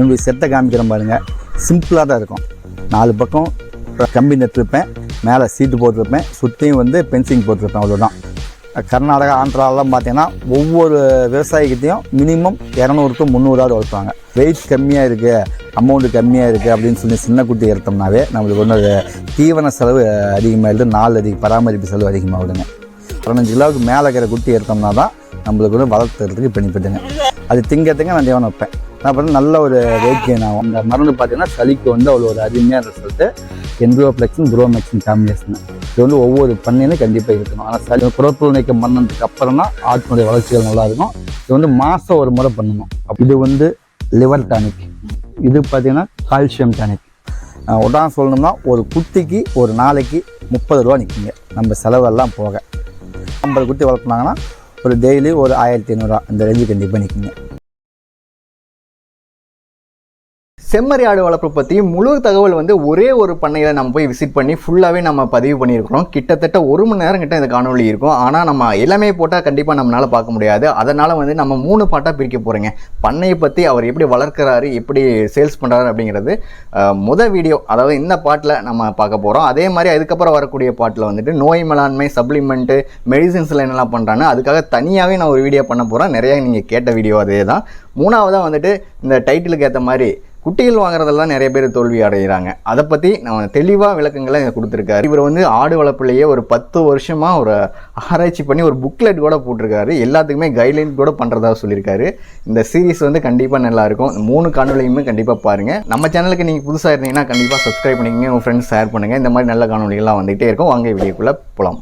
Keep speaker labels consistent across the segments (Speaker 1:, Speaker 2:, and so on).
Speaker 1: உங்களுக்கு செட்டை காமிக்கிறேன் பாருங்கள். சிம்பிளாக தான் இருக்கும். 4 பக்கம் கம்பி நட்டுருப்பேன், மேலே சீட்டு போட்டிருப்பேன், சுற்றியும் வந்து பென்சிங் போட்டிருப்பேன். அவ்வளோதான். கர்நாடகா ஆந்திராலாம் பார்த்தீங்கன்னா ஒவ்வொரு விவசாயிக்கிட்டையும் மினிமம் 200 to 300 வளர்ப்பாங்க. வெயிட் கம்மியாக இருக்குது, அமௌண்ட்டு கம்மியாக இருக்குது அப்படின்னு சொல்லி சின்ன குட்டி எடுத்தோம்னாவே நம்மளுக்கு ஒன்று தீவன செலவு அதிகமாகிடுது, நாள் பராமரிப்பு செலவு அதிகமாகிடுங்க. 15 கிலோவுக்கு மேலே இருக்கிற குட்டி எடுத்தோம்னா தான் நம்மளுக்கு வந்து வளர்த்துறதுக்கு பெனிஃபிட்டுங்க. அது திங்கிறதுக்கு நான் தீவனம் வைப்பேன். நான் பார்த்தா நல்ல ஒரு வெயிட் கெயின் ஆகும். இந்த மருந்து பார்த்தீங்கன்னா சளிக்கு வந்து அவ்வளோ ஒரு அருமையாக ரிசல்ட்டு. என்ட்ரோஃப்ளெக்ஸும் குரோமேக்ஸும் காம்பினேஷன் இது வந்து ஒவ்வொரு பண்ணையிலும் கண்டிப்பாக இருக்கணும். ஆனால் சளி குரோப்புள் நீக்கம் பண்ணதுக்கு அப்புறம் தான் ஆட்டினுடைய வளர்ச்சிகள் நல்லாயிருக்கும். இது வந்து மாதம் ஒரு முறை பண்ணணும். இது வந்து லிவர் டானிக், இது பார்த்திங்கன்னா கால்சியம் டானிக். உடனே சொல்லணும்னா ஒரு குட்டிக்கு ஒரு நாளைக்கு 30 ரூபா நிற்குங்க நம்ம செலவெல்லாம் போக. 50 குட்டி வளர்த்துனாங்கன்னா ஒரு டெய்லி ஒரு 1500 ரூபா இந்த ரேஞ்சு கண்டிப்பாக நிற்குங்க.
Speaker 2: செம்மறி ஆடு வளர்ப்பு பற்றி முழு தகவல் வந்து ஒரே ஒரு பண்ணையில் நம்ம போய் விசிட் பண்ணி ஃபுல்லாகவே நம்ம பதிவு பண்ணியிருக்கிறோம். கிட்டத்தட்ட 1 மணி நேரம் கிட்ட இந்த காணொலி இருக்கும். ஆனால் நம்ம எல்லாமே போட்டால் கண்டிப்பாக நம்மளால் பார்க்க முடியாது. அதனால் வந்து நம்ம 3 பாட்டாக பிரிக்க போகிறேங்க. பண்ணையை பற்றி அவர் எப்படி வளர்க்குறாரு, எப்படி சேல்ஸ் பண்ணுறாரு அப்படிங்கிறது முதல் வீடியோ, அதாவது இந்த பாட்டில் நம்ம பார்க்க போகிறோம். அதே மாதிரி அதுக்கப்புறம் வரக்கூடிய பாட்டில் வந்துட்டு நோய் மேலாண்மை, சப்ளிமெண்ட்டு, மெடிசின்ஸில் என்னெல்லாம் பண்ணுறான்னு அதுக்காக தனியாகவே நான் ஒரு வீடியோ பண்ண போகிறேன். நிறையா நீங்கள் கேட்ட வீடியோ அதே தான். 3வதாக வந்துட்டு இந்த டைட்டிலுக்கு ஏற்ற மாதிரி குட்டிகள் வாங்குறதெல்லாம் நிறைய பேர் தோல்வி அடைகிறாங்க. அதை பற்றி நம்ம தெளிவாக விளக்கங்களை கொடுத்துருக்காரு. இவர் வந்து ஆடு வளர்ப்புலையே ஒரு 10 வருஷமாக ஒரு ஆராய்ச்சி பண்ணி ஒரு புக்லெட் கூட போட்டிருக்காரு. எல்லாத்துக்குமே கைட்லைன் கூட பண்ணுறதா சொல்லியிருக்காரு. இந்த சீரீஸ் வந்து கண்டிப்பாக நல்லாயிருக்கும். 3 காணொலியுமே கண்டிப்பாக பாருங்கள். நம்ம சேனலுக்கு நீங்கள் புதுசாக இருந்தீங்கன்னா கண்டிப்பாக சப்ஸ்கிரைப் பண்ணிக்கங்க, உங்கள் ஃப்ரெண்ட்ஸ் ஷேர் பண்ணுங்கள். இந்த மாதிரி நல்ல காணொலிகள்லாம் வந்துகிட்டே இருக்கும். வாங்க வீடியோக்குள்ளே போகலாம்.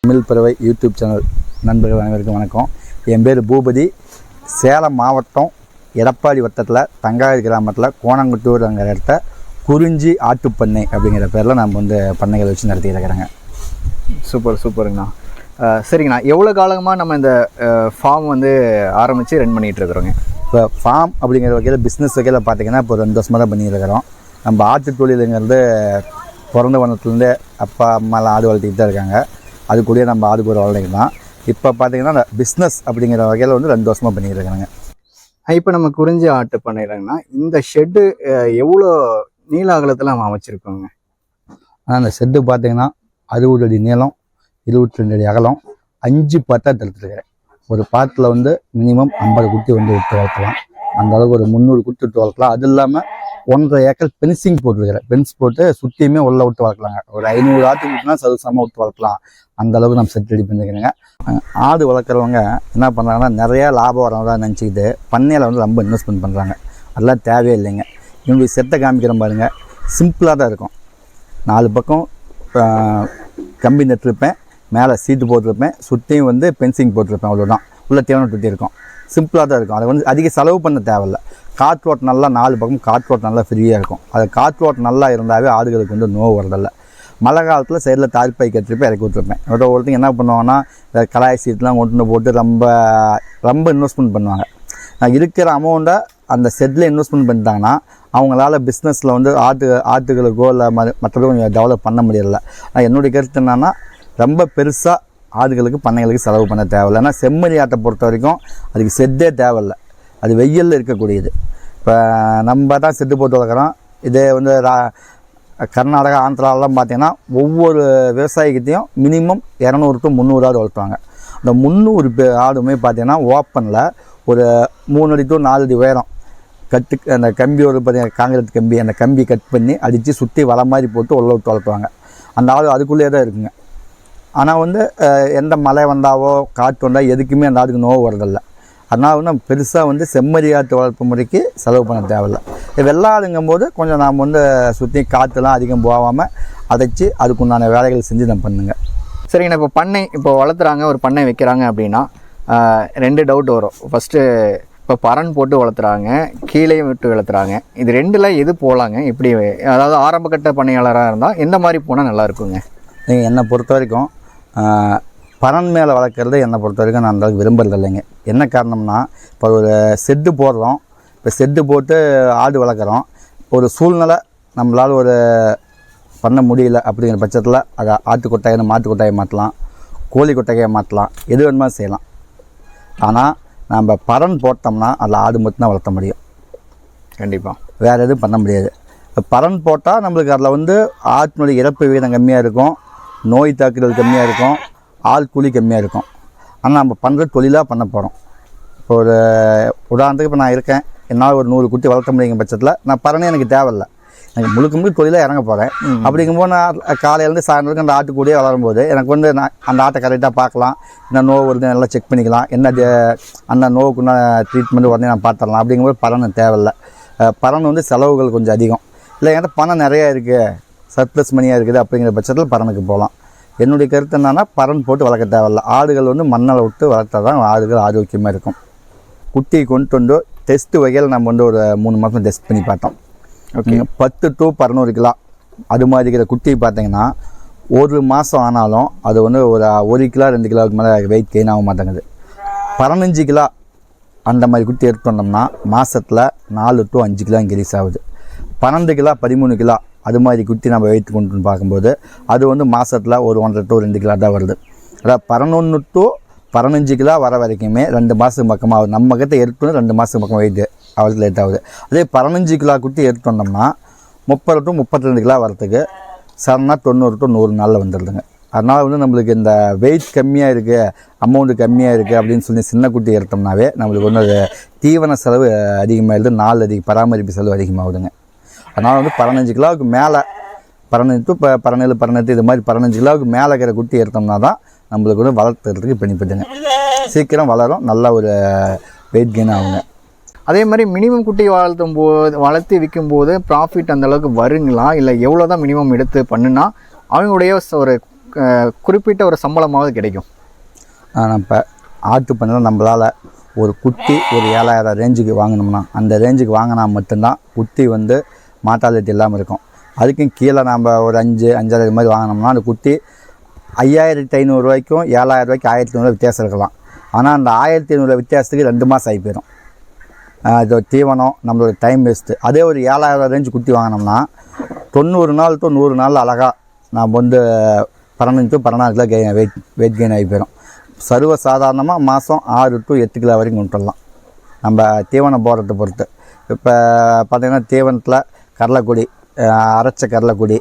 Speaker 1: தமிழ் பறவை யூடியூப் சேனல் நண்பர்கள் அனைவருக்கும் வணக்கம். என் பேர் பூபதி. சேலம் மாவட்டம் எடப்பாடி வட்டத்தில் தங்காயிறு கிராமத்தில் கோணங்குட்டூருங்கிற இடத்த குறிஞ்சி ஆட்டுப்பண்ணை அப்படிங்கிற பேரில் நம்ம வந்து பண்ணைகள் வச்சு நடத்திட்டு இருக்கிறேங்க.
Speaker 2: சூப்பருங்கண்ணா. சரிங்கண்ணா, எவ்வளோ காலமாக நம்ம இந்த ஃபார்ம் வந்து ஆரம்பித்து ரன் பண்ணிகிட்டு இருக்கிறோங்க?
Speaker 1: இப்போ ஃபார்ம் அப்படிங்கிற வகையில் பிஸ்னஸ் வகையில் பார்த்திங்கன்னா இப்போ 2 வருஷமாக தான் பண்ணிட்டு இருக்கிறோம். நம்ம ஆட்டு தொழிலுங்கிறது பிறந்த வனத்துலேருந்தே அப்பா அம்மாலாம் ஆடு வளர்த்திக்கிட்டு தான் இருக்காங்க. அது கூடயே நம்ம ஆடு கூட வளர்த்திக்கலாம். இப்போ பார்த்தீங்கன்னா இந்த பிஸ்னஸ் அப்படிங்கிற வகையில் வந்து 2 வருஷமாக பண்ணிட்டு இருக்காங்க.
Speaker 2: இப்போ நம்ம குறிஞ்சி ஆட்டு பண்ணிடுறாங்கன்னா இந்த ஷெட்டு எவ்வளோ நீள அகலத்தில் நம்ம அமைச்சிருக்கோங்க?
Speaker 1: ஆனால் அந்த ஷெட்டு பார்த்தீங்கன்னா 60 அடி நீளம், 22 அடி அகலம், 5 பாட்டாக தடுத்துருக்கிறேன். ஒரு பாட்டில் வந்து மினிமம் 50 குட்டி வந்து விட்டு வளர்க்கலாம். அந்த அளவுக்கு ஒரு 300 குட்டி விட்டு வளர்க்கலாம். அது இல்லாமல் 1.5 ஏக்கர் பென்சிங் போட்டுருக்கிறேன். பென்ஸ் போட்டு சுற்றியுமே உள்ள விட்டு வளர்க்கலாங்க. ஒரு 500 ஆட்டு குட்டினா சதுசமாக விட்டு வளர்க்கலாம். அந்த அளவுக்கு நம்ம செட் ரெடி பண்ணிக்கிறேங்க. ஆடு வளர்க்குறவங்க என்ன பண்ணுறாங்கன்னா நிறையா லாபம் வரதான் நினச்சிக்கிட்டு பண்ணையில் வந்து ரொம்ப இன்வெஸ்ட்மெண்ட் பண்ணுறாங்க. அதெல்லாம் தேவையே இல்லைங்க. இவங்களுக்கு செட்டை காமிக்கிறேன் பாருங்கள். சிம்பிளாக தான் இருக்கும். 4 பக்கம் கம்பி நட்டுருப்பேன், மேலே சீட்டு போட்டிருப்பேன், சுற்றியும் வந்து பென்சிங் போட்டிருப்பேன். அவ்வளோதான். உள்ள தேவனை தொட்டி இருக்கும். சிம்பிளாக தான் இருக்கும். அதை வந்து அதிக செலவு பண்ண தேவையில்லை. காற்றோட்டம் நல்லா 4 பக்கம் காற்றோட்டம் நல்லா ஃப்ரீயாக இருக்கும். அது காற்றோட்டம் நல்லா இருந்தாவே ஆடுகளுக்கு வந்து நோவு வரதில்லை. மழை காலத்தில் சைடில் தாழ்ப்பை கட்டிருப்பேன், இறக்கி விட்டுருப்பேன். ஒருத்தங்க என்ன பண்ணுவாங்கன்னா கலாய் சீட்லாம் கொண்டு போட்டு ரொம்ப இன்வெஸ்ட்மெண்ட் பண்ணுவாங்க. இருக்கிற அமௌண்ட்டை அந்த செட்டில் இன்வெஸ்ட்மெண்ட் பண்ணிட்டாங்கன்னா அவங்களால பிஸ்னஸில் வந்து ஆட்டுகளுக்கோ இல்லை மற்றதோ கொஞ்சம் டெவலப் பண்ண முடியல. என்னுடைய கருத்து என்னென்னா ரொம்ப பெருசாக ஆடுகளுக்கு பண்ணைகளுக்கு செலவு பண்ண தேவையில்லை. ஏன்னா செம்மறி ஆட்டை பொறுத்த வரைக்கும் அதுக்கு செட்டே தேவையில்லை. அது வெயிலில் இருக்கக்கூடியது. இப்போ நம்ம தான் செட்டு போட்டு வளர்க்குறோம். இதே வந்து கர்நாடகா ஆந்திராலாம் பார்த்திங்கன்னா ஒவ்வொரு விவசாயிக்கிட்டையும் மினிமம் 200 to 300 வளர்த்துவாங்க. அந்த 300 ஆடுமே பார்த்திங்கன்னா ஓப்பனில் ஒரு 3 அடி to 4 அடி உயரம் கட்டு அந்த கம்பி ஒரு பார்த்திங்கன்னா காங்கிரீட் கம்பி, அந்த கம்பி கட் பண்ணி அடித்து சுற்றி வலை மாதிரி போட்டு உள்ள விட்டு வளர்த்துவாங்க. அந்த ஆடு அதுக்குள்ளேயே தான் இருக்குங்க. ஆனால் வந்து எந்த மழை வந்தாவோ காற்று வந்தால் எதுக்குமே அந்த ஆடுக்கு நோவு வரதில்லை. அதனால் வந்து நம்ம பெருசாக வந்து செம்மறி ஆட்டு வளர்ப்பு முறைக்கு செலவு பண்ண தேவையில்லை. வெள்ளாடுங்கும் போது கொஞ்சம் நாம் வந்து சுற்றி காற்றுலாம் அதிகம் போகாமல் அதைச்சி அதுக்குண்டான வேலைகள் செஞ்சு நம்ம பண்ணுங்க.
Speaker 2: சரிங்கண்ணா, இப்போ பண்ணை வளர்த்துறாங்க, ஒரு பண்ணை வைக்கிறாங்க அப்படின்னா 2 டவுட் வரும். ஃபஸ்ட்டு இப்போ பரன் போட்டு வளர்த்துறாங்க, கீழே விட்டு வளர்த்துறாங்க. இது 2ல் எது போகலாங்க? இப்படி அதாவது ஆரம்பக்கட்ட பண்ணையாளராக இருந்தால் எந்த மாதிரி போனால் நல்லா இருக்குங்க?
Speaker 1: நீங்கள் என்னை பொறுத்த வரைக்கும் பரன் மேலே வளர்க்குறது என்னை பொறுத்த வரைக்கும் நான் அந்தளவுக்கு விரும்புறது இல்லைங்க. என்ன காரணம்னா இப்போ ஒரு செட்டு போடுறோம், இப்போ செட்டு போட்டு ஆடு வளர்க்குறோம். ஒரு சூழ்நிலை நம்மளால் ஒரு பண்ண முடியல அப்படிங்கிற பட்சத்தில் அதை ஆட்டு கொட்டாயை மாட்டு கொட்டாயை மாற்றலாம், கோழி கொட்டகையை மாற்றலாம், எது வேணுமா செய்யலாம். ஆனால் நம்ம பறன் போட்டோம்னா அதில் ஆடு மட்டும்தான் வளர்த்த முடியும்.
Speaker 2: கண்டிப்பாக
Speaker 1: வேறு எதுவும் பண்ண முடியாது. பறன் போட்டால் நம்மளுக்கு அதில் வந்து ஆட்டினுடைய இறப்பு விகிதம் கம்மியாக இருக்கும், நோய் தாக்குதல் கம்மியாக இருக்கும், ஆள் கூலி கம்மியாக இருக்கும். ஆனால் நம்ம பண்ணுற தொழிலாக பண்ண போகிறோம். இப்போ ஒரு உதாரணத்துக்கு இப்போ நான் இருக்கேன், என்னால் ஒரு 100 குட்டி வளர்த்த முடியுங்க பட்சத்தில் நான் பறனே எனக்கு தேவையில்லை, எனக்கு முழுக்க தொழிலாக இறங்க போகிறேன். அப்படிங்கும்போது நான் காலையிலேருந்து சாயந்தரம் அந்த ஆட்டுக்கூடியே வளரும்போது எனக்கு வந்து நான் அந்த ஆட்டை கரெக்டாக பார்க்கலாம், என்ன நோவு வருது நல்லா செக் பண்ணிக்கலாம், என்ன அந்த நோவுக்குன்னா ட்ரீட்மெண்ட் உடனே நான் பார்த்துடலாம். அப்படிங்கும்போது பறன் தேவையில்லை. பறன் வந்து செலவுகள் கொஞ்சம் அதிகம். இல்லை என்கிட்ட பணம் நிறையா இருக்குது, சர்ப்ளஸ் மணியாக இருக்குது அப்படிங்கிற பட்சத்தில் பறனுக்கு போகலாம். என்னுடைய கருத்து என்னன்னா பறன் போட்டு வளர்க்க தேவையில்லை. ஆடுகள் வந்து மண்ணலை விட்டு வளர்த்தா தான் ஆடுகள் ஆரோக்கியமாக இருக்கும். குட்டியை கொண்டு வந்து டெஸ்ட்டு வகையில் நம்ம வந்து ஒரு 3 மாதம் டெஸ்ட் பண்ணி பார்த்தோம். ஓகே, 10 to 11 கிலோ அது மாதிரி இருக்கிற குட்டியை பார்த்தீங்கன்னா 1 மாதம் ஆனாலும் அது வந்து ஒரு 1 கிலோ 2 கிலோவுக்கு மேலே வெயிட் கெயின் ஆக மாட்டேங்குது. 15 கிலோ அந்த மாதிரி குட்டி எடுத்துட்டோம்னா மாதத்தில் 4 to 5 கிலோ இன்க்ரீஸ் ஆகுது. 12 கிலோ 13 கிலோ அது மாதிரி குட்டி நம்ம வெயிட் கொண்டு பார்க்கும்போது அது வந்து மாதத்தில் ஒரு 1.5 to 2 கிலோ தான் வருது. அதாவது 11 to 15 கிலோ வர வரைக்குமே 2 மாதத்துக்கு பக்கமாக ஆகுது. நம்ம கிட்ட எடுத்தோன்னு 2 மாதத்துக்கு பக்கம் வெயிட் அவ்வளோ லேட் ஆகுது. அதே 15 கிலோ குட்டி எடுத்துட்டோம்னா 30 to 32 கிலோ வரத்துக்கு சரணா 90 to 100 நாளில் வந்துடுதுங்க. அதனால் வந்து நம்மளுக்கு இந்த வெயிட் கம்மியாக இருக்குது, அமௌண்ட்டு கம்மியாக இருக்குது அப்படின்னு சொல்லி சின்ன குட்டி எடுத்தோம்னாவே நம்மளுக்கு வந்து அது தீவன செலவு அதிகமாகிடுது, நாள் பராமரிப்பு செலவு அதிகமாகுதுங்க. அதனால் வந்து 15 கிலோவுக்கு மேலே 15 to 17 18 இது மாதிரி 15 கிலோவுக்கு மேலே இருக்கிற குட்டி எடுத்தோம்னா தான் நம்மளுக்கு வந்து வளர்த்துறதுக்கு பெனிஃபிட்டுங்க. சீக்கிரம் வளரும், நல்ல ஒரு வெயிட் கெயின் ஆகுங்க.
Speaker 2: அதே மாதிரி மினிமம் குட்டி வளர்த்து விற்கும்போது ப்ராஃபிட் அந்தளவுக்கு வருங்களா, இல்லை எவ்வளோ தான் மினிமம் எடுத்து பண்ணுனா அவங்களுடைய ஒரு குறிப்பிட்ட ஒரு சம்பளமாவது கிடைக்கும்?
Speaker 1: நம்ம ஆட்டு பண்ணலாம் நம்மளால் ஒரு குட்டி ஒரு 7000 ரேஞ்சுக்கு வாங்கினோம்னா அந்த ரேஞ்சுக்கு வாங்கினா மட்டும்தான் குட்டி வந்து மாட்டாலிட்டி இல்லாமல் இருக்கும். அதுக்கும் கீழே நம்ம ஒரு 5,000 இது மாதிரி வாங்கினோம்னா அந்த குட்டி 5,500 ரூபாய்க்கும் 7,000 ரூபாய்க்கு 1,500 வித்தியாசம் இருக்கலாம். ஆனால் அந்த 1,500 வித்தியாசத்துக்கு 2 மாதம் ஆகி போயிடும். இது தீவனம் நம்மளோட டைம் வேஸ்ட்டு. அதே ஒரு 7,000 ரேஞ்சு குட்டி வாங்கினோம்னா 90 நாள் to 100 நாள் அழகாக நாம் வந்து 15 to 16 கிலோ வெயிட் கெயின் ஆகி போயிடும். சர்வ சாதாரணமாக மாதம் 6 to 8 கிலோ வரைக்கும் கொண்டு வரலாம் நம்ம தீவனம் போடுறதை பொறுத்து. இப்போ பார்த்திங்கன்னா தீவனத்தில் கடலைக்கொடி, அரைச்ச கடலைக்கொடி,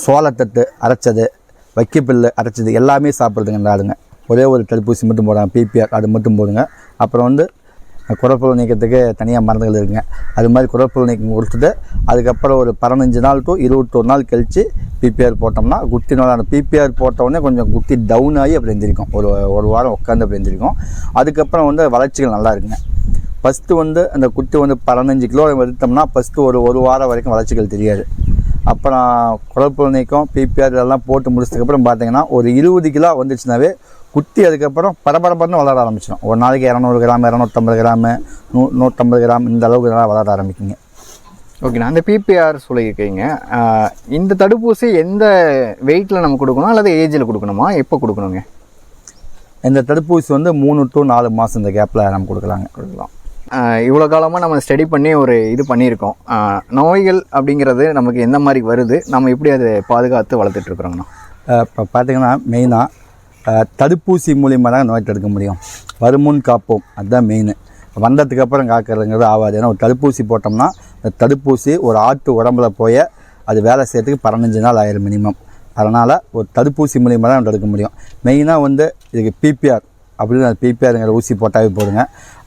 Speaker 1: சோளத்தட்டு அரைச்சது, வைக்கப்பில்லு அரைச்சது எல்லாமே சாப்பிட்றதுங்க இந்த ஆடுங்க. ஒரே ஒரு தடுப்பூசி மட்டும் போடுறாங்க, பிபிஆர், அது மட்டும் போடுங்க. அப்புறம் வந்து குடற்புழு நீக்கத்துக்கு தனியாக மருந்துகள் இருக்குங்க. அது மாதிரி குடற்புழு நீக்கம் கொடுத்துட்டு அதுக்கப்புறம் ஒரு 15 நாள் to 21 நாள் கழித்து பிபிஆர் போட்டோம்னா குட்டி நல்லா பிபிஆர் போட்டவுடனே கொஞ்சம் குட்டி டவுன் ஆகி அப்படி எழுந்திரிக்கும். ஒரு வாரம் உட்காந்து அப்படி எழுந்திரிக்கும். அதுக்கப்புறம் வந்து வளர்ச்சிகள் நல்லா இருக்குங்க. ஃபஸ்ட்டு வந்து அந்த குட்டி வந்து 15 கிலோ எடுத்தோம்னா ஃபஸ்ட்டு ஒரு வாரம் வரைக்கும் வளர்ச்சிகள் தெரியாது. அப்புறம் குடற்புழு நீக்கம் பிபிஆர் இதெல்லாம் போட்டு முடிச்சதுக்கப்புறம் பார்த்தீங்கன்னா ஒரு 20 கிலோ வந்துச்சுனாவே குட்டி அதுக்கப்புறம் பரபரப்புன்னு வளர ஆரம்பிச்சிடும். ஒரு நாளைக்கு 200 கிராம் 250 கிராம் 150 கிராம் இந்த அளவுக்கு நல்லா வளர ஆரம்பிக்குங்க.
Speaker 2: ஓகேண்ணா, அந்த பிபிஆர் சொல்லியிருக்கீங்க, இந்த தடுப்பூசி எந்த வெயிட்டில் நம்ம கொடுக்கணும் அல்லது ஏஜில் கொடுக்கணுமா, எப்போ கொடுக்கணுங்க?
Speaker 1: இந்த தடுப்பூசி வந்து 3 to 4 மாதம் இந்த கேப்பில் நம்ம கொடுக்கலாம்.
Speaker 2: இவ்வளோ காலமாக நம்ம ஸ்டடி பண்ணி ஒரு இது பண்ணியிருக்கோம். நோய்கள் அப்படிங்கிறது நமக்கு எந்த மாதிரி வருது, நம்ம எப்படி அதை பாதுகாத்து வளர்த்துட்ருக்குறோங்கண்ணா?
Speaker 1: இப்போ பார்த்திங்கன்னா மெயினாக தடுப்பூசி மூலியமாக தான் நோய் தடுக்க முடியும். வருமுன் காப்போம், அதுதான் மெயின். வந்ததுக்கு அப்புறம் காக்கிறதுங்கிறது ஆகாது. ஏன்னா ஒரு தடுப்பூசி போட்டோம்னா அந்த தடுப்பூசி ஒரு ஆட்டு உடம்புல போய் அது வேலை செய்யறதுக்கு 15 நாள் ஆயிரும் மினிமம். அதனால் ஒரு தடுப்பூசி மூலியமாக தான் தடுக்க முடியும். மெயினாக வந்து இதுக்கு பிபிஆர் அப்படின்னு அந்த பிபிஆருங்கிற ஊசி போட்டாவே போடுங்க.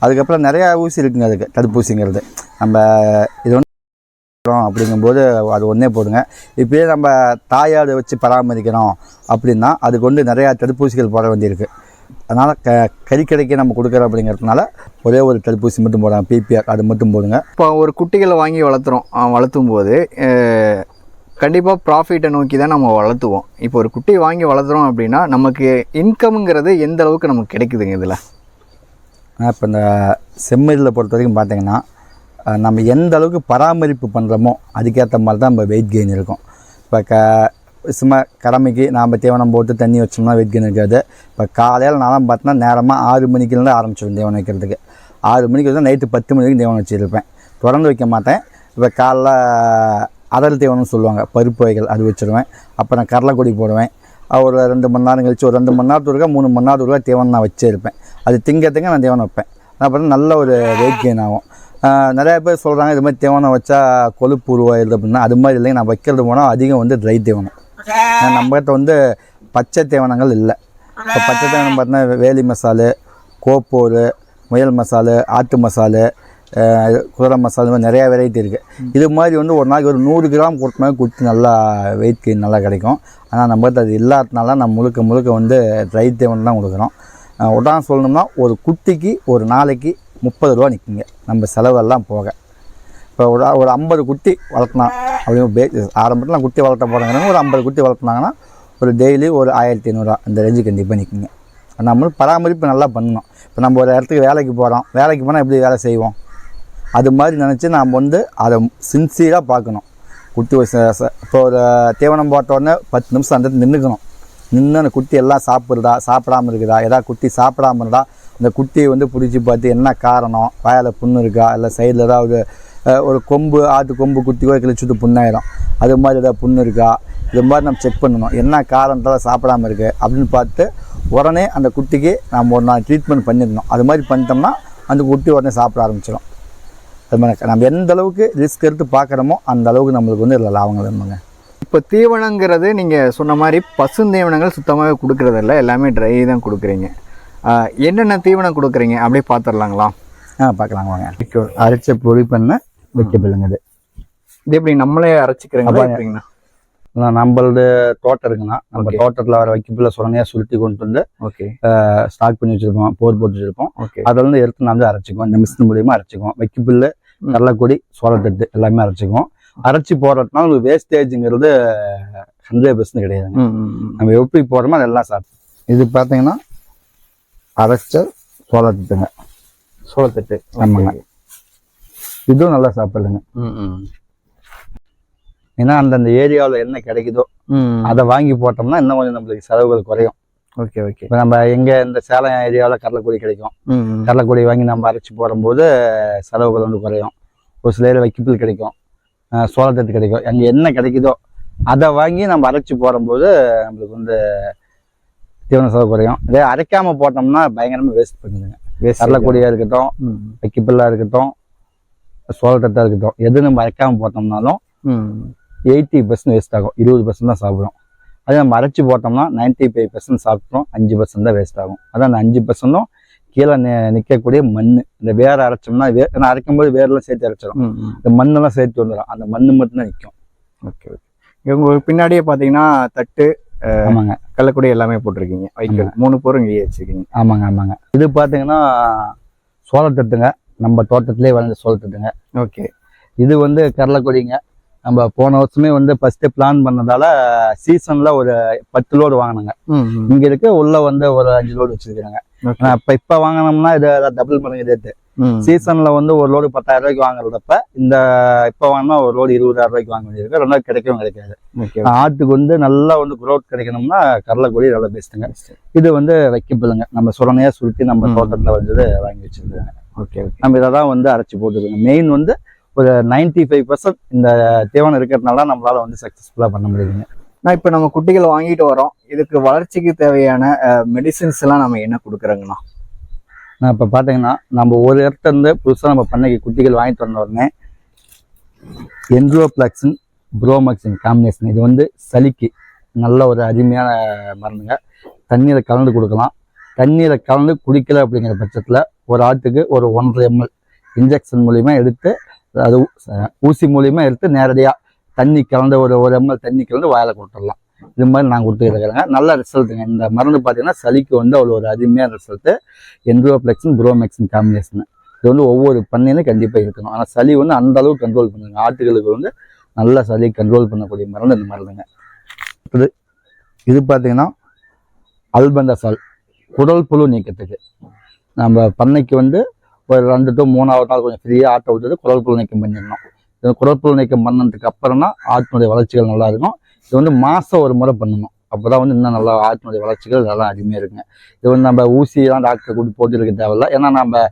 Speaker 1: அதுக்கப்புறம் நிறையா ஊசி இருக்குங்க அதுக்கு தடுப்பூசிங்கிறது. நம்ம இது வந்து அப்படிங்கும்போது அது ஒன்றே போடுங்க. இப்போயே நம்ம தாயாடு வச்சு பராமரிக்கிறோம் அப்படின்னா அதுக்கு வந்து நிறையா தடுப்பூசிகள் போட வேண்டியிருக்கு. அதனால் கறிக்கடைக்கு நம்ம கொடுக்குறோம் அப்படிங்கிறதுனால ஒரே ஒரு தடுப்பூசி மட்டும் போடுறாங்க, பிபிஆர், அது மட்டும் போடுங்க.
Speaker 2: இப்போ ஒரு குட்டிகளை வாங்கி வளர்த்தும் போது கண்டிப்பாக ப்ராஃபிட்டை நோக்கி தான் நம்ம வளர்த்துவோம். இப்போ ஒரு குட்டியை வாங்கி வளர்த்துறோம் அப்படின்னா நமக்கு இன்கம்ங்கிறது எந்த அளவுக்கு நமக்கு கிடைக்குதுங்க இதில்?
Speaker 1: இப்போ இந்த செம்மறியில் பொறுத்த வரைக்கும் பார்த்திங்கன்னா நம்ம எந்த அளவுக்கு பராமரிப்பு பண்ணுறோமோ அதுக்கேற்ற மாதிரி தான் நம்ம வெயிட் கெயின் இருக்கும். இப்போ சும்மா கடமைக்கு நாம் தீவனம் போட்டு தண்ணி வச்சோம்னா வெயிட் கெயின் இருக்காது. இப்போ காலையில் நான்லாம் பார்த்தோன்னா நேரமாக 6 மணிக்குலேருந்து ஆரம்பிச்சிடும் தீவனம் வைக்கிறதுக்கு. 6 மணிக்கு வந்தால் நைட்டு 10 மணி வரைக்கும் தீவனம் வச்சுருப்பேன். தொடர்ந்து வைக்க மாட்டேன். இப்போ காலைல அதல் தீவனம்னு சொல்லுவாங்க, பருப்பு வகைகள், அது வச்சுருவேன். அப்புறம் கடலைக்கொடி போடுவேன். ஒரு 2 மணி நேரம் கழிச்சு ஒரு 2 மணி நேரத்துக்கு 3 மணி நேரத்துக்கு தீவனம் நான் வச்சே இருப்பேன். அது திங்க நான் தீவனம் வைப்பேன். அப்புறம் நல்ல ஒரு வெயிட் கெயின் ஆகும். நிறையா பேர் சொல்கிறாங்க இது மாதிரி தீவனம் வச்சா கொழுப்பு உருவாயிருது அப்படின்னா, அது மாதிரி இல்லைங்க. நான் வைக்கிறது போனால் அதிகம் வந்து ட்ரை தீவனம். நம்மகிட்ட வந்து பச்சை தீவனங்கள் இல்லை. இப்போ பச்சை தீவனம் பார்த்தீங்கன்னா வேலி மசாலு, கோப்போர், முயல் மசாலு, ஆட்டு மசாலு, குதிரை மசாலா, இந்த மாதிரி நிறையா வெரைட்டி இருக்குது. இது மாதிரி வந்து ஒரு நாளைக்கு ஒரு 100 கிராம் கொடுத்தனா குட்டி நல்லா வெயிட் கெயின் நல்லா கிடைக்கும். ஆனால் நம்மகிட்ட அது இல்லாதனால நம்ம முழுக்க வந்து ட்ரை தீவனம் தான் கொடுக்குறோம். உடனே சொல்லணும்னா ஒரு குட்டிக்கு ஒரு நாளைக்கு 30 ரூபா நிற்குங்க நம்ம செலவெல்லாம் போக. இப்போ ஒரு 50 குட்டி வளர்த்தினா அப்படின்னு ஆரம்பத்தில் குட்டி வளர்த்த போகிறாங்க. ஒரு 50 குட்டி வளர்த்துனாங்கன்னா ஒரு டெய்லி ஒரு 1500 இந்த ரேஞ்சு கண்டிப்பாக நிற்குங்க. நம்மளும் பராமரிப்பு நல்லா பண்ணணும். இப்போ நம்ம ஒரு இடத்துக்கு வேலைக்கு போகிறோம், வேலைக்கு போனால் எப்படி வேலை செய்வோம், அது மாதிரி நினச்சி நாம் வந்து அதை சின்சியராக பார்க்கணும். குட்டி இப்போ ஒரு தீவனம் போட்டோடனே 10 நிமிஷம் அந்த நின்றுக்கணும். நின்று அந்த குட்டி எல்லாம் சாப்பிடாமல் இருக்குதா, ஏதாவது குட்டி சாப்பிடாமல் இருந்தா அந்த குட்டியை வந்து பிடிச்சி பார்த்து என்ன காரணம், வாயில் புண்ணு இருக்கா, இல்லை சைடில் ஏதாவது ஒரு கொம்பு ஆட்டு கொம்பு குட்டி கூட கிழிச்சுட்டு புண்ணாயிரும், அது மாதிரி ஏதாவது புண்ணு இருக்கா, இது மாதிரி நம்ம செக் பண்ணணும். என்ன காரணத்தால் சாப்பிடாமல் இருக்குது அப்படின்னு பார்த்து உடனே அந்த குட்டிக்கு நம்ம ஒரு நாள் ட்ரீட்மெண்ட் பண்ணிடணும். அது மாதிரி பண்ணிட்டோம்னா அந்த குட்டி உடனே சாப்பிட ஆரம்பிச்சிடும். அது மாதிரி நம்ம எந்த அளவுக்கு ரிஸ்க் எடுத்து பார்க்குறோமோ அந்த அளவுக்கு நம்மளுக்கு வந்து இல்லை லாபங்கள் வேணுங்க.
Speaker 2: இப்போ தீவனங்கிறது நீங்கள் சொன்ன மாதிரி பசுந்தீவனங்கள் சுத்தமாகவே கொடுக்குறதில்ல, எல்லாமே ட்ரை தான் கொடுக்குறீங்க. என்னென்ன தீவனம் கொடுக்குறீங்க அப்படியே பார்த்துடலாங்களா?
Speaker 1: பார்க்கலாங்க வாங்க. அரைச்ச பொடி பண்ண வைக்கபிள்ளுங்க.
Speaker 2: இது எப்படி நம்மளே அரைச்சிக்கிறீங்களா?
Speaker 1: நம்மளது தோட்டம் இருக்குன்னா நம்ம தோட்டத்தில் வர வைக்கபிள்ள சொரணையாக சுருட்டி கொண்டு வந்து ஸ்டாக் பண்ணி வச்சிருப்போம், போர் போட்டு வச்சிருப்போம். அதில் வந்து எடுத்து நான் அரைச்சிக்குவோம். இந்த மிஷின் மூலியமாக அரைச்சிக்குவோம். வைக்கபிள்ளு, கடலைக்கொடி, சோளத்தட்டு எல்லாமே அரைச்சிக்குவோம். அரைச்சி போடுறதுனால உங்களுக்கு வேஸ்டேஜுங்கிறது 100% கிடையாதுங்க. நம்ம எப்படி போடுறோமோ அதெல்லாம் சாப்பிடும். இது பார்த்தீங்கன்னா அரைச்ச சோளத்தட்டுங்க.
Speaker 2: சோளத்தட்டு
Speaker 1: ஆமாங்க. இதுவும் நல்லா சாப்பிடுங்க. ஏன்னா அந்தந்த ஏரியாவில் என்ன கிடைக்குதோ அதை வாங்கி போட்டோம்னா இன்னும் கொஞ்சம் நம்மளுக்கு செலவுகள் குறையும். இப்போ நம்ம இந்த சேலம் ஏரியாவில் கடலைக்கொடி கிடைக்கும். கடலைக்கொடி வாங்கி நம்ம அரைச்சி போடும்போது செலவுகள் வந்து குறையும். ஒரு சில ஏரியா வைக்கப்பில் கிடைக்கும், சோளத்தட்டு கிடைக்கும். அங்கே என்ன கிடைக்குதோ அதை வாங்கி நம்ம அரைச்சி போடும்போது நம்மளுக்கு வந்து தீவன செலவு குறையும். இதே அரைக்காமல் போட்டோம்னா பயங்கரமாக வேஸ்ட் பண்ணுதுங்க. கடலைக்கொடியாக இருக்கட்டும், வைக்கப்பில்லாக இருக்கட்டும், சோளத்தட்டாக இருக்கட்டும், எது நம்ம அரைக்காமல் போட்டோம்னாலும் 80% வேஸ்ட் ஆகும். 20% தான் சாப்பிடும். அதே நம்ம அரைச்சி போட்டோம்னா 95% சாப்பிட்றோம், 5% தான் வேஸ்ட் ஆகும். அதான் அந்த 5% கீழே நிற்கக்கூடிய மண். இந்த வேரை அரைச்சோம்னா ஏன்னா அரைக்கும்போது வேரெல்லாம் சேர்த்து அரைச்சிடும், இந்த மண்ணெல்லாம் சேர்த்து வந்துடும். அந்த மண் மட்டும்தான் நிற்கும்.
Speaker 2: இவங்க பின்னாடியே பார்த்தீங்கன்னா தட்டு, ஆமாங்க, கடலைக்கொடி எல்லாமே போட்டிருக்கீங்க. 3 பொருள் இங்கே வச்சுருக்கீங்க.
Speaker 1: ஆமாங்க. இது பார்த்தீங்கன்னா சோளத்தட்டுங்க, நம்ம தோட்டத்திலே வளர்ந்த சோளத்தட்டுங்க. இது வந்து கடலைக்கொடிங்க. நம்ம போன வருஷமே வந்து ஃபர்ஸ்ட் பிளான் பண்ணதால சீசன்ல ஒரு 10 லோடு வாங்கினாங்க. இங்க இருக்க உள்ள வந்து ஒரு 5 லோடு வச்சிருக்காங்க. இப்ப வாங்கினோம்னா இதை டபுள் பண்ணுங்க ரேட்டு. சீசன்ல வந்து ஒரு லோடு 10,000 ரூபாய்க்கு வாங்குறதப்ப இந்த இப்ப வாங்கினா ஒரு லோடு 20,000 ரூபாய்க்கு வாங்க வேண்டியிருக்கு. ரெண்டாவது கிடைக்கவும் கிடைக்காது. ஆட்டுக்கு வந்து நல்லா வந்து குரோத் கிடைக்கணும்னா கடலைக்கொடி நல்லா பெஸ்ட்டுங்க. இது வந்து வைக்கப்பில்லைங்க, நம்ம சுரணையா சுருட்டி நம்ம தோட்டத்துல வந்து வாங்கி வச்சிருக்காங்க. நம்ம இதை தான் வந்து அரைச்சி போட்டுருக்கோங்க. மெயின் வந்து ஒரு 95% இந்த தீவனம் இருக்கிறதுனால நம்மளால வந்து சக்சஸ்ஃபுல்லா பண்ண முடியுதுங்க.
Speaker 2: நான் இப்போ நம்ம குட்டிகள் வாங்கிட்டு வரோம், இதுக்கு வளர்ச்சிக்கு தேவையான மெடிசின்ஸ் எல்லாம் நம்ம என்ன கொடுக்குறோங்கண்ணா?
Speaker 1: நான் இப்போ பார்த்தீங்கன்னா நம்ம ஒரு இடத்துல இருந்து புதுசாக நம்ம பண்ணைக்கு குட்டிகள் வாங்கிட்டு வந்த உடனே என்ட்ரோப்ளாக்சின், புரோமக்சின் காம்பினேஷன், இது வந்து சளிக்கு நல்ல ஒரு அருமையான மருந்துங்க. தண்ணீரை கலந்து கொடுக்கலாம். தண்ணீரை கலந்து குடிக்கல அப்படிங்கிற பட்சத்தில் ஒரு ஆட்டுக்கு ஒரு 1.5 ml இன்ஜெக்ஷன் மூலியமா எடுத்து, அது ஊசி மூலியமா எடுத்து நேரடியாக தண்ணி கலந்து ஒரு 1 ml தண்ணி கலந்து வாயில கொடுத்துடலாம். இது மாதிரி நான் கொடுத்துட்டு இருக்கிறேங்க. நல்ல ரிசல்ட்டுங்க. இந்த மருந்து பார்த்தீங்கன்னா சளிக்கு வந்து அவ்வளோ ஒரு அருமையான ரிசல்ட்டு. என்ட்ரோப்ளெக்சின், புரோமேக்சின் காம்பினேஷன் இது வந்து ஒவ்வொரு பண்ணையிலும் கண்டிப்பாக இருக்கணும். ஆனால் சளி வந்து அந்த அளவுக்கு கண்ட்ரோல் பண்ணுங்க. ஆட்டுகளுக்கு வந்து நல்ல சளி கண்ட்ரோல் பண்ணக்கூடிய மருந்து இந்த மருந்துங்க. இது பார்த்தீங்கன்னா அல்பெண்டசால், குடல் புழு நீக்கத்துக்கு. நம்ம பண்ணைக்கு வந்து ஒரு 2 to 3வது நாள் கொஞ்சம் ஃப்ரீயாக ஆட்டை விட்டுட்டு குடல் புழு நீக்கம் பண்ணிடணும். இது குடல் புழு நீக்கம் பண்ணதுக்கு அப்புறம் தான் ஆட்டினுடைய வளர்ச்சிகள் நல்லா இருக்கும். இது வந்து மாதம் ஒரு முறை பண்ணணும். அப்போ தான் வந்து இன்னும் நல்லா ஆட்டினுடைய வளர்ச்சிகள் நல்லா அருமையாக இருக்குங்க. இது வந்து நம்ம ஊசியெல்லாம் டாக்டர் கூட்டி போட்டு இருக்க தேவையில்லை. ஏன்னா நம்ம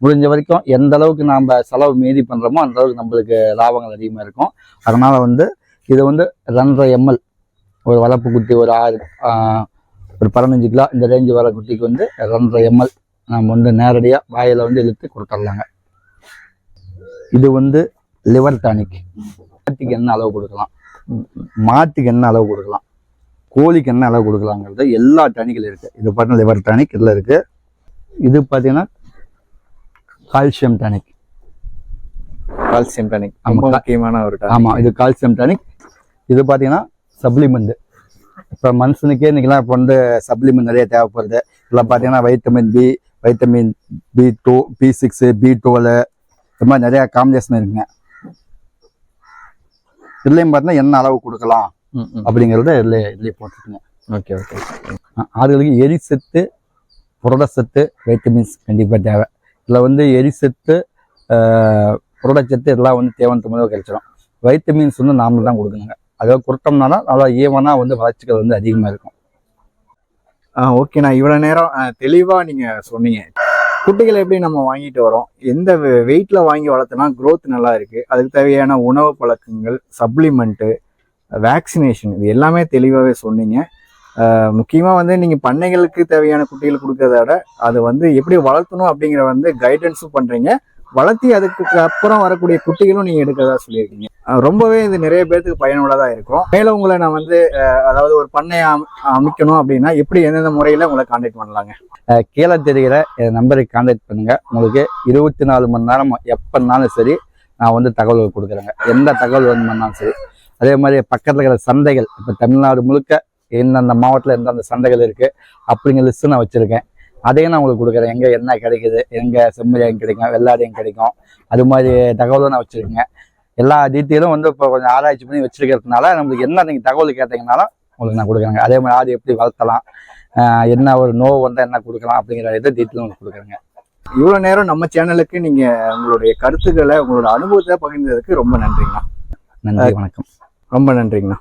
Speaker 1: முடிஞ்ச வரைக்கும் எந்த அளவுக்கு நம்ம செலவு மீதி பண்ணுறோமோ அந்த அளவுக்கு நம்மளுக்கு லாபங்கள் அதிகமாக இருக்கும். அதனால் வந்து இது வந்து 2.5 ml ஒரு வளர்ப்பு குட்டி ஒரு 15 கிலோ இந்த ரேஞ்சு வர குட்டிக்கு வந்து 2.5 ml நம்ம வந்து நேரடியாக வாயில் வந்து இழுத்து கொடுத்துடலாங்க. இது வந்து லிவர் டானிக். மாட்டுக்கு என்ன அளவு கொடுக்கலாம், மாட்டுக்கு என்ன அளவு கொடுக்கலாம், கோழிக்கு என்ன அளவு கொடுக்கலாங்கிறது எல்லா டானிக்கில் இருக்குது. இது பார்த்தீங்கன்னா லிவர் டானிக் இதில் இருக்குது. இது பார்த்தீங்கன்னா கால்சியம் டானிக்.
Speaker 2: கால்சியம் டானிக் ரொம்ப முக்கியமான ஒரு டானிக்.
Speaker 1: ஆமாம், இது கால்சியம் டானிக். இது பார்த்தீங்கன்னா சப்ளிமெண்ட். இப்போ மனுஷனுக்கே இன்னைக்கெல்லாம் இப்போ வந்து சப்ளிமெண்ட் நிறைய தேவைப்படுது. இதில் பார்த்தீங்கன்னா vitamin B, vitamin B2, B6, B12 இது மாதிரி நிறையா காம்பினேஷன் இருக்குங்க. இதுலேயும் பார்த்தீங்கன்னா என்ன அளவு கொடுக்கலாம் அப்படிங்கிறத இதுலேயே போட்டுருக்குங்க.
Speaker 2: Okay okay.
Speaker 1: ஆடுகளுக்கு எரிசத்து, புரதச்சத்து, வைட்டமின்ஸ் கண்டிப்பாக தேவை. இதில் வந்து எரிசத்து, புரதச்சத்து எல்லாம் வந்து தேவையான முறையாக கிடைச்சிடும். வைட்டமின்ஸ் வந்து நாம தான் கொடுக்கணுங்க. அதாவது கொடுத்தோம்னா நல்லா ஈவனாக வந்து வளர்ச்சிகள் வந்து அதிகமாக இருக்கும்.
Speaker 2: ஓகேண்ணா, இவ்வளோ நேரம் தெளிவாக நீங்கள் சொன்னீங்க. குட்டிகளை எப்படி நம்ம வாங்கிட்டு வரோம், எந்த வெயிட்டில் வாங்கி வளர்த்தனா க்ரோத் நல்லா இருக்குது, அதுக்கு தேவையான உணவு பழக்கங்கள், சப்ளிமெண்ட்டு, வேக்சினேஷன், இது எல்லாமே தெளிவாகவே சொன்னீங்க. முக்கியமாக வந்து நீங்கள் பண்ணைகளுக்கு தேவையான குட்டிகள் கொடுக்கறத விட அது வந்து எப்படி வளர்த்தணும் அப்படிங்கிற வந்து கைடன்ஸும் பண்ணுறீங்க. வளர்த்தி அதுக்கு அப்புறம் வரக்கூடிய குட்டிகளும் நீங்கள் எடுக்கிறதா சொல்லியிருக்கீங்க. ரொம்பவே இது நிறைய பேருக்கு பயனுள்ளதாக இருக்கும். மேலும் உங்களை நான் வந்து அதாவது ஒரு பண்ணையை அமைக்கணும் அப்படின்னா எப்படி எந்தெந்த முறையில் உங்களை கான்டாக்ட் பண்ணலாங்க?
Speaker 1: கீழே தெரிகிற என் நம்பருக்கு கான்டாக்ட் பண்ணுங்கள். உங்களுக்கு 24 மணி நேரம் எப்போனாலும் சரி நான் வந்து தகவல்கள் கொடுக்குறேங்க. எந்த தகவல் வேணுமானாலும் சரி. அதே மாதிரி பக்கத்தில் இருக்கிற சந்தைகள், இப்போ தமிழ்நாடு முழுக்க எந்தெந்த மாவட்டத்தில் எந்தெந்த சந்தைகள் இருக்குது அப்படிங்கிற லிஸ்ட்டு நான் வச்சுருக்கேன். அதையும் நான் உங்களுக்கு கொடுக்குறேன். எங்கே என்ன கிடைக்குது, எங்கே செம்மறியாங்க கிடைக்கும், வெள்ளாடியும் கிடைக்கும், அது மாதிரி தகவலும் நான் வச்சுருக்கேங்க. எல்லா டீட்டெயிலும் வந்து இப்போ கொஞ்சம் ஆராய்ச்சி பண்ணி வச்சுருக்கிறதுனால நம்மளுக்கு என்ன நீங்கள் தகவல் கேட்டீங்கனாலும் உங்களுக்கு நான் கொடுக்குறேங்க. அதே மாதிரி ஆடு எப்படி வளர்த்தலாம், என்ன ஒரு நோவு வந்தால் என்ன கொடுக்கலாம் அப்படிங்கிற இதை டீட்டெயிலும் உங்களுக்கு கொடுக்குறேங்க.
Speaker 2: இவ்வளோ நேரம் நம்ம சேனலுக்கு நீங்கள் உங்களுடைய கருத்துக்களை, உங்களோட அனுபவத்தை பகிர்ந்ததுக்கு ரொம்ப நன்றிங்கண்ணா.
Speaker 1: நன்றி, வணக்கம்.
Speaker 2: ரொம்ப நன்றிங்கண்ணா.